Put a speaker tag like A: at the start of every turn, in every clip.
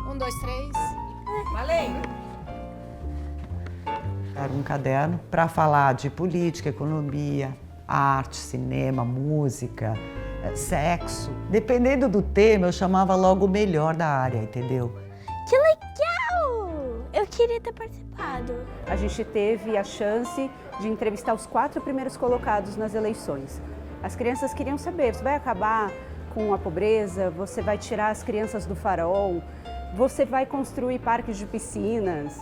A: Um, dois, três.
B: Valendo!
C: Era um caderno para falar de política, economia, arte, cinema, música, sexo. Dependendo do tema, eu chamava logo o melhor da área, entendeu?
D: Que legal! Eu queria ter participado.
B: A gente teve a chance de entrevistar os 4 primeiros colocados nas eleições. As crianças queriam saber, você vai acabar com a pobreza? Você vai tirar as crianças do farol? Você vai construir parques de piscinas?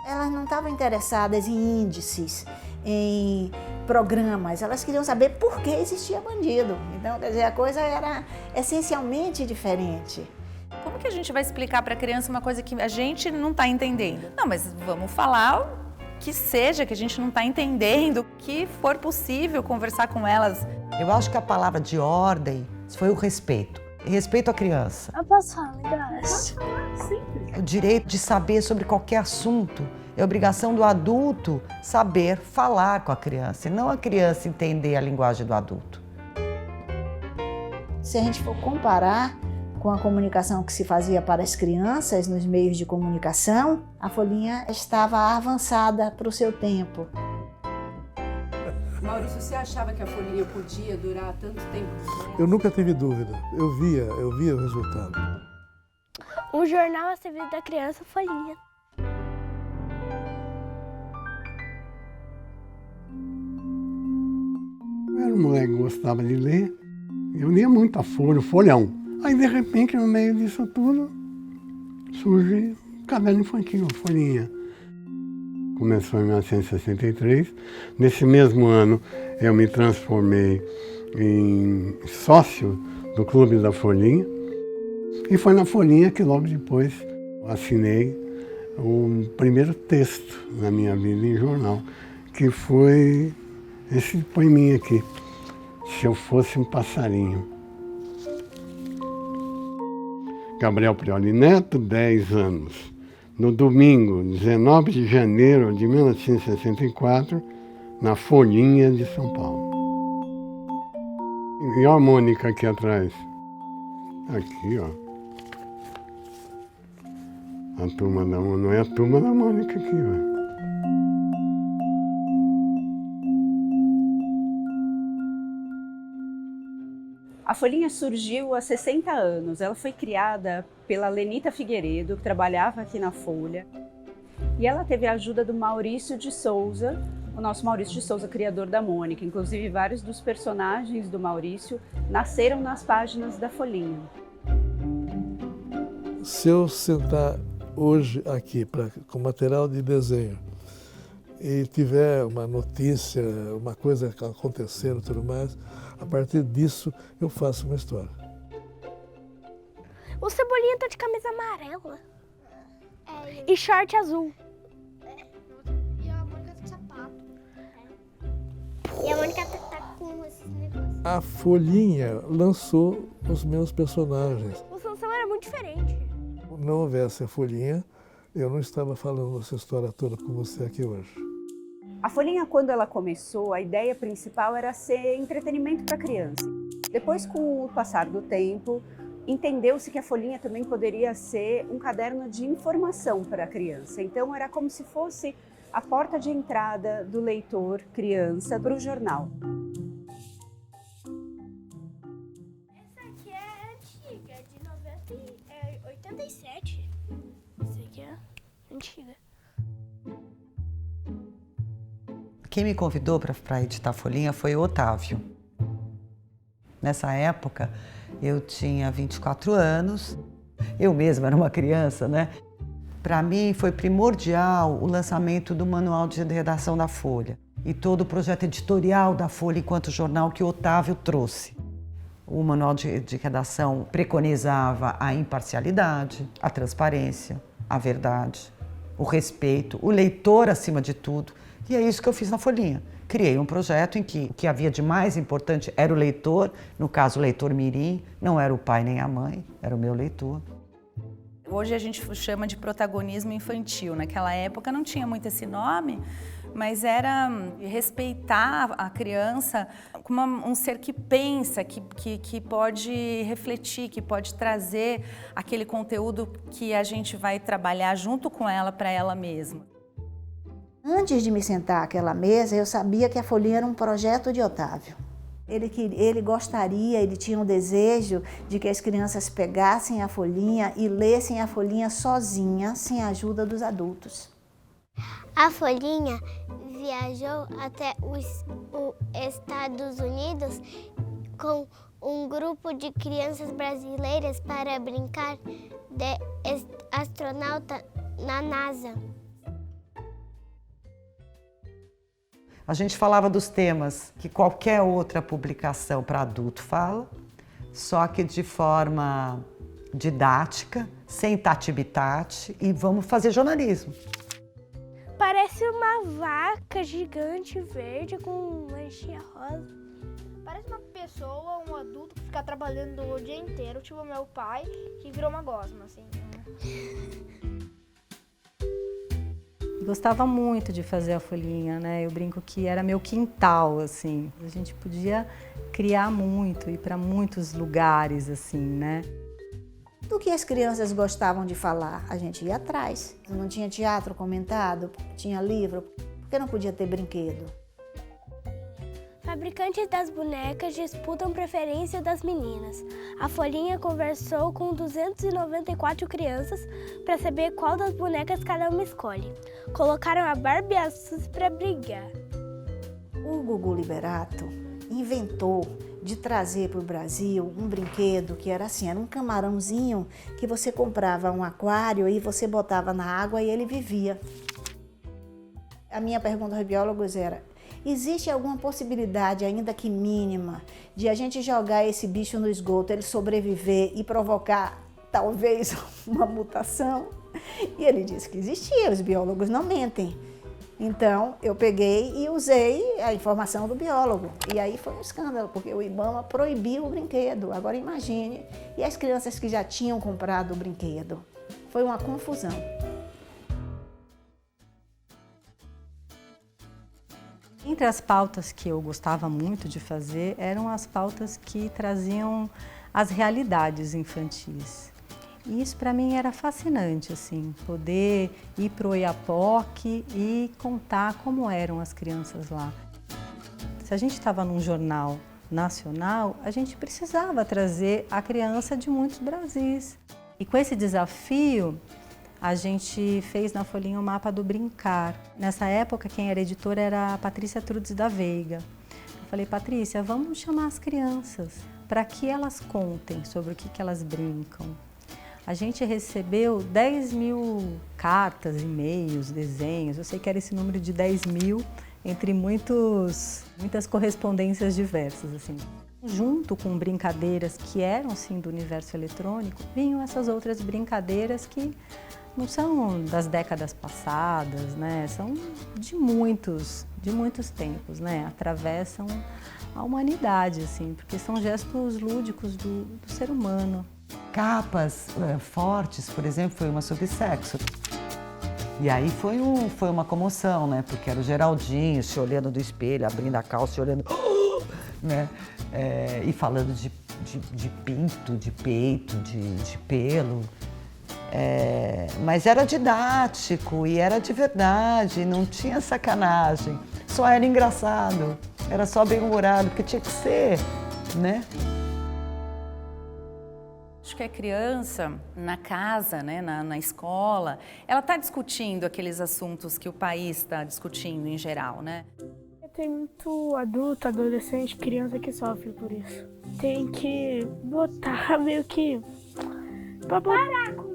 E: Elas não estavam interessadas em índices, em programas, elas queriam saber por que existia bandido. Então, quer dizer, a coisa era essencialmente diferente.
F: Como que a gente vai explicar para a criança uma coisa que a gente não está entendendo? Não, mas vamos falar que seja, que a gente não está entendendo, que for possível conversar com elas.
C: Eu acho que a palavra de ordem foi o respeito. Respeito à criança.
D: Eu posso falar um negócio?
C: O direito de saber sobre qualquer assunto. É obrigação do adulto saber falar com a criança, e não a criança entender a linguagem do adulto.
E: Se a gente for comparar com a comunicação que se fazia para as crianças nos meios de comunicação, a Folhinha estava avançada para o seu tempo.
B: Maurício, você achava que a Folhinha podia durar tanto tempo?
G: Eu nunca tive dúvida, eu via o resultado.
D: Um jornal a serviço da criança, Folhinha.
H: Eu era um moleque que gostava de ler, eu lia muito a Folha, o folhão. Aí, de repente, no meio disso tudo, surge o caderno infantil, a Folhinha. Começou em 1963. Nesse mesmo ano, eu me transformei em sócio do Clube da Folhinha. E foi na Folhinha que logo depois assinei o primeiro texto na minha vida em jornal, que foi esse poeminha aqui, Se Eu Fosse um Passarinho. Gabriel Prioli Neto, 10 anos. No domingo, 19 de janeiro de 1964, na Folhinha de São Paulo. E a Mônica aqui atrás. Aqui, ó. A turma da Mônica, não é a turma da Mônica aqui, ó.
B: A Folhinha surgiu há 60 anos. Ela foi criada pela Lenita Figueiredo, que trabalhava aqui na Folha. E ela teve a ajuda do Maurício de Souza, o nosso Maurício de Souza, criador da Mônica. Inclusive, vários dos personagens do Maurício nasceram nas páginas da Folhinha.
G: Se eu sentar hoje aqui com material de desenho e tiver uma notícia, uma coisa acontecendo e tudo mais, a partir disso eu faço uma história.
D: O Cebolinha tá de camisa amarela. E short azul.
I: E a Mônica tá de sapato. E a Mônica tá com esses negócios.
G: A Folhinha lançou os meus personagens.
D: O Sansão era muito diferente.
G: Se não houvesse a Folhinha, eu não estava falando essa história toda com você aqui hoje.
B: A Folhinha, quando ela começou, a ideia principal era ser entretenimento para criança. Depois, com o passar do tempo, entendeu-se que a Folhinha também poderia ser um caderno de informação para a criança. Então, era como se fosse a porta de entrada do leitor criança para o jornal.
D: Essa aqui é antiga, de 87. Essa aqui é antiga.
C: Quem me convidou para editar a Folhinha foi o Otávio. Nessa época, eu tinha 24 anos, eu mesma era uma criança, né? Para mim foi primordial o lançamento do manual de redação da Folha e todo o projeto editorial da Folha enquanto jornal que o Otávio trouxe. O manual de redação preconizava a imparcialidade, a transparência, a verdade, o respeito, o leitor acima de tudo. E é isso que eu fiz na Folhinha. Criei um projeto em que o que havia de mais importante era o leitor, no caso o leitor mirim, não era o pai nem a mãe, era o meu leitor.
F: Hoje a gente chama de protagonismo infantil. Naquela época não tinha muito esse nome, mas era respeitar a criança como um ser que pensa, que pode refletir, que pode trazer aquele conteúdo que a gente vai trabalhar junto com ela para ela mesma.
E: Antes de me sentar àquela mesa, eu sabia que a Folhinha era um projeto de Otávio. Ele gostaria, ele tinha um desejo de que as crianças pegassem a folhinha e lessem a folhinha sozinha, sem a ajuda dos adultos.
I: A Folhinha viajou até os Estados Unidos com um grupo de crianças brasileiras para brincar de astronauta na NASA.
C: A gente falava dos temas que qualquer outra publicação para adulto fala, só que de forma didática, sem tati-bitate, e vamos fazer jornalismo.
D: Parece uma vaca gigante verde com manchinha rosa.
J: Parece uma pessoa, um adulto que fica trabalhando o dia inteiro, tipo meu pai, que virou uma gosma, assim.
K: Gostava muito de fazer a folhinha, né? Eu brinco que era meu quintal, assim. A gente podia criar muito, ir para muitos lugares, assim, né?
E: Do que as crianças gostavam de falar, a gente ia atrás. Não tinha teatro comentado, tinha livro, porque não podia ter brinquedo.
D: Fabricantes das bonecas disputam preferência das meninas. A Folhinha conversou com 294 crianças para saber qual das bonecas cada uma escolhe. Colocaram a Barbie e a Suzy para brigar.
E: O Gugu Liberato inventou de trazer para o Brasil um brinquedo que era assim, era um camarãozinho que você comprava um aquário e você botava na água e ele vivia. A minha pergunta aos biólogos era: existe alguma possibilidade, ainda que mínima, de a gente jogar esse bicho no esgoto, ele sobreviver e provocar, talvez, uma mutação? E ele disse que existia, os biólogos não mentem. Então, eu peguei e usei a informação do biólogo. E aí foi um escândalo, porque o IBAMA proibiu o brinquedo. Agora imagine, e as crianças que já tinham comprado o brinquedo? Foi uma confusão.
K: Entre as pautas que eu gostava muito de fazer, eram as pautas que traziam as realidades infantis. E isso para mim era fascinante, assim, poder ir para o Oiapoque e contar como eram as crianças lá. Se a gente estava num jornal nacional, a gente precisava trazer a criança de muitos Brasis. E com esse desafio, a gente fez na Folhinha o mapa do brincar. Nessa época, quem era editora era a Patrícia Trudes da Veiga. Eu falei: Patrícia, vamos chamar as crianças para que elas contem sobre o que elas brincam. A gente recebeu 10 mil cartas, e-mails, desenhos. Eu sei que era esse número de 10 mil, entre muitas correspondências diversas, assim. Junto com brincadeiras que eram, sim, do universo eletrônico, vinham essas outras brincadeiras que não são das décadas passadas, né? São de muitos tempos, né? Atravessam a humanidade, assim, porque são gestos lúdicos do ser humano.
C: Capas fortes, por exemplo, foi uma sobre sexo. E aí foi uma comoção, né? Porque era o Geraldinho se olhando do espelho, abrindo a calça e olhando, né? E falando de pinto, de peito, de pelo. Mas era didático e era de verdade, não tinha sacanagem. Só era engraçado, era só bem-humorado, porque tinha que ser, né?
F: Acho que a criança, na casa, né, na escola, ela está discutindo aqueles assuntos que o país está discutindo em geral, né?
D: Tem muito adulto, adolescente, criança que sofre por isso. Tem que botar meio que... pra parar com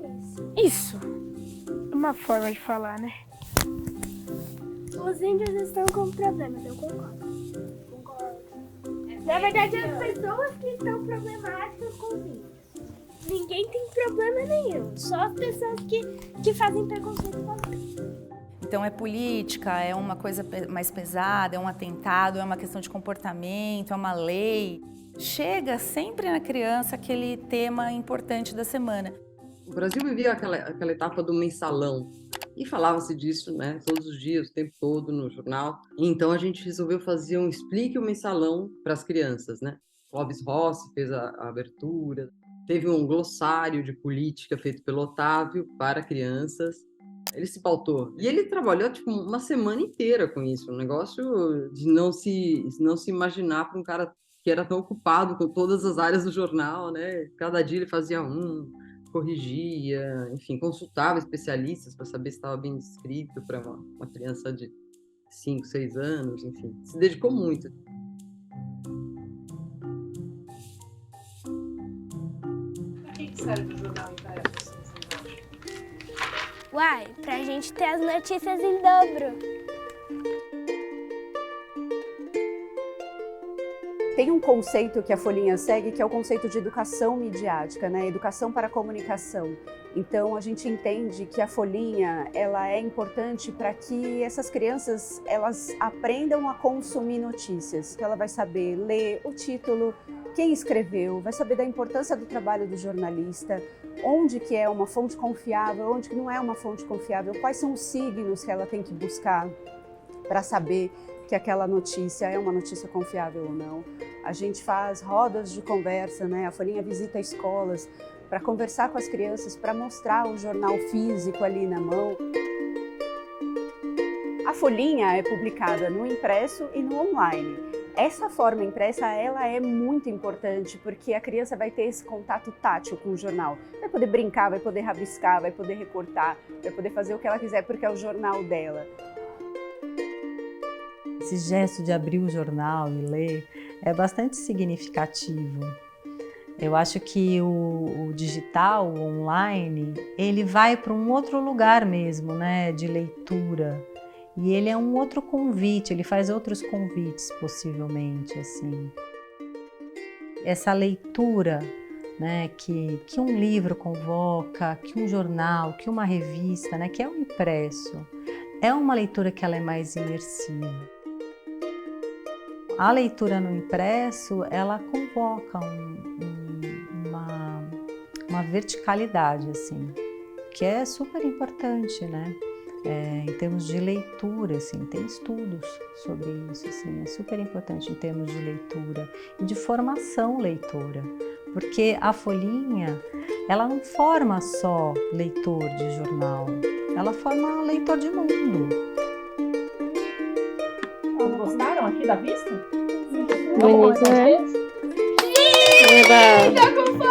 D: isso. Isso! Uma forma de falar, né? Os índios estão com problemas, eu concordo. Na verdade, as pessoas que estão problemáticas com os índios. Ninguém tem problema nenhum, só as pessoas que fazem preconceito com a gente.
F: Então é política, é uma coisa mais pesada, é um atentado, é uma questão de comportamento, é uma lei. Chega sempre na criança aquele tema importante da semana.
L: O Brasil vivia aquela etapa do mensalão e falava-se disso, né, todos os dias, o tempo todo no jornal. Então a gente resolveu fazer um Explique o Mensalão para as crianças, né? Clóvis Rossi fez a abertura, teve um glossário de política feito pelo Otávio para crianças. Ele se pautou. E ele trabalhou tipo uma semana inteira com isso, um negócio de não se imaginar para um cara que era tão ocupado com todas as áreas do jornal, né? Cada dia ele fazia corrigia, enfim, consultava especialistas para saber se estava bem escrito para uma criança de 5, 6 anos, enfim, se dedicou muito.
A: O que serve o jornal impresso?
I: Uai, pra gente ter as notícias em dobro.
B: Tem um conceito que a Folhinha segue, que é o conceito de educação midiática, né? Educação para a comunicação. Então, a gente entende que a Folhinha, ela é importante para que essas crianças, elas aprendam a consumir notícias. Ela vai saber ler o título, quem escreveu, vai saber da importância do trabalho do jornalista, onde que é uma fonte confiável, onde que não é uma fonte confiável, quais são os signos que ela tem que buscar para saber que aquela notícia é uma notícia confiável ou não. A gente faz rodas de conversa, né? A Folhinha visita escolas para conversar com as crianças, para mostrar o jornal físico ali na mão. A Folhinha é publicada no impresso e no online. Essa forma impressa, ela é muito importante porque a criança vai ter esse contato tátil com o jornal. Vai poder brincar, vai poder rabiscar, vai poder recortar, vai poder fazer o que ela quiser porque é o jornal dela.
K: Esse gesto de abrir o jornal e ler é bastante significativo. Eu acho que o digital, o online, ele vai para um outro lugar mesmo, né, de leitura. E ele é um outro convite, ele faz outros convites possivelmente, assim. Essa leitura, né, que um livro convoca, que um jornal, que uma revista, né, que é o impresso, é uma leitura que ela é mais imersiva. A leitura no impresso, ela convoca uma verticalidade, assim, que é super importante, né? Em termos de leitura, assim, tem estudos sobre isso, assim, é super importante em termos de leitura e de formação leitora, porque a Folhinha, ela não forma só leitor de jornal, ela forma leitor de mundo.
A: Gostaram aqui da vista?
D: Bonito, né?
A: Eba!